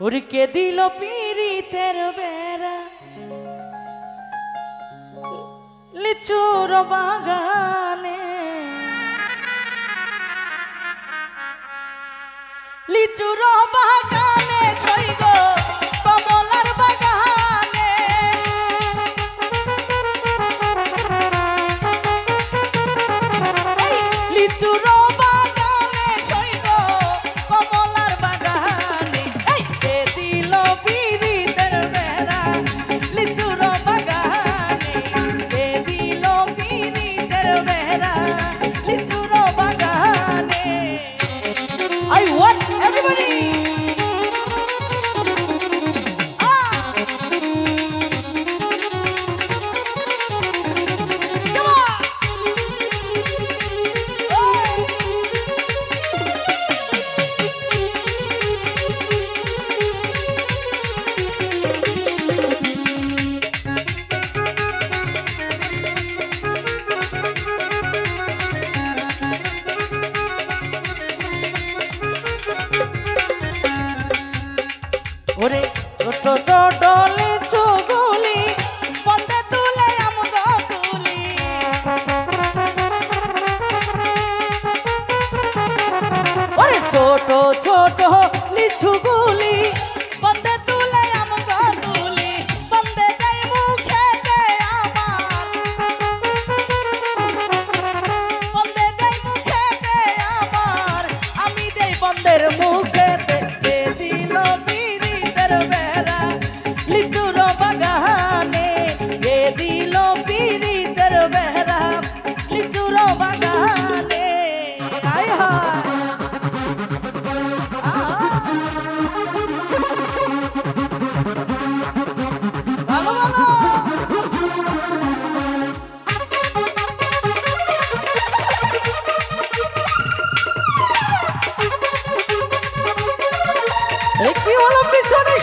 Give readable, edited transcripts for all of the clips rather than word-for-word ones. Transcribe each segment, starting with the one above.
উড়কে দিল পীড়িতের বেড়া লিচুর বাগানে, লিচুর বাগানে সইগ কমলার বাগানে, লিচুর বাগানে সইগ কমলার বাগানে, কে দিল পীড়িতের বেড়া লিচুর বাগানে, কে দিল পীড়িতের বেড়া লিচুর বাগানে। I want everybody. Come on. ওরে ছোট ছোট লিচু গুলি পথে তুলে আমগো তুলি, ওরে ছোট ছোট লিচু গুলি পথে তুলে আমগো তুলি, বন্দে দেই মুখেতে আমার, বন্দে দেই মুখেতে আমার, আমি দেই বন্দের মুখেতে, কে দিল বেড়া লিচুর বাগানে, কে দিল পীড়িতের বেড়া লিচুর বাগানে। আয় হায় ভালো ভালো কি হলো পিছনের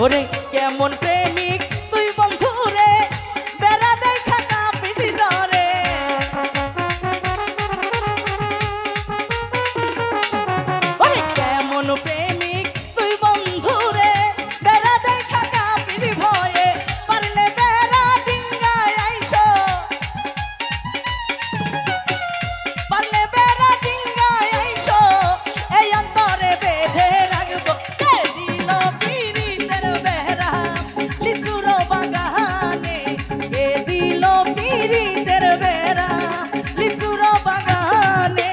ওরে কেমন প্রেমিক তুই বন্ধু রে, বেড়া দেখা কাঁপিস ধরে, ওরে কেমন প্রেমিক তুই বন্ধু রে, বেড়া দেখা কাঁপিস ভয়ে, পারলে বেড়া ডিঙ্গায় আইসো, পারলে বেড়া ডিঙ্গায় আইসো, এই অন্তরে বেঁধে রাখবো, কে দিল পীড়িতের বেড়া লিচুর বাগানে, কে দিল পীড়িতের বেড়া লিচুর বাগানে।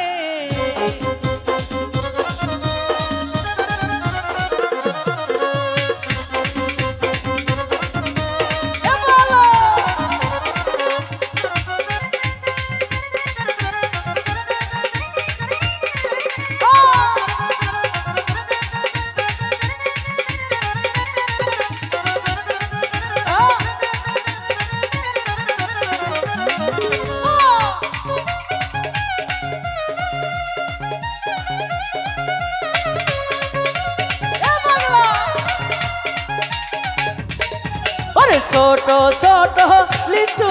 ছোট ছোট লিচু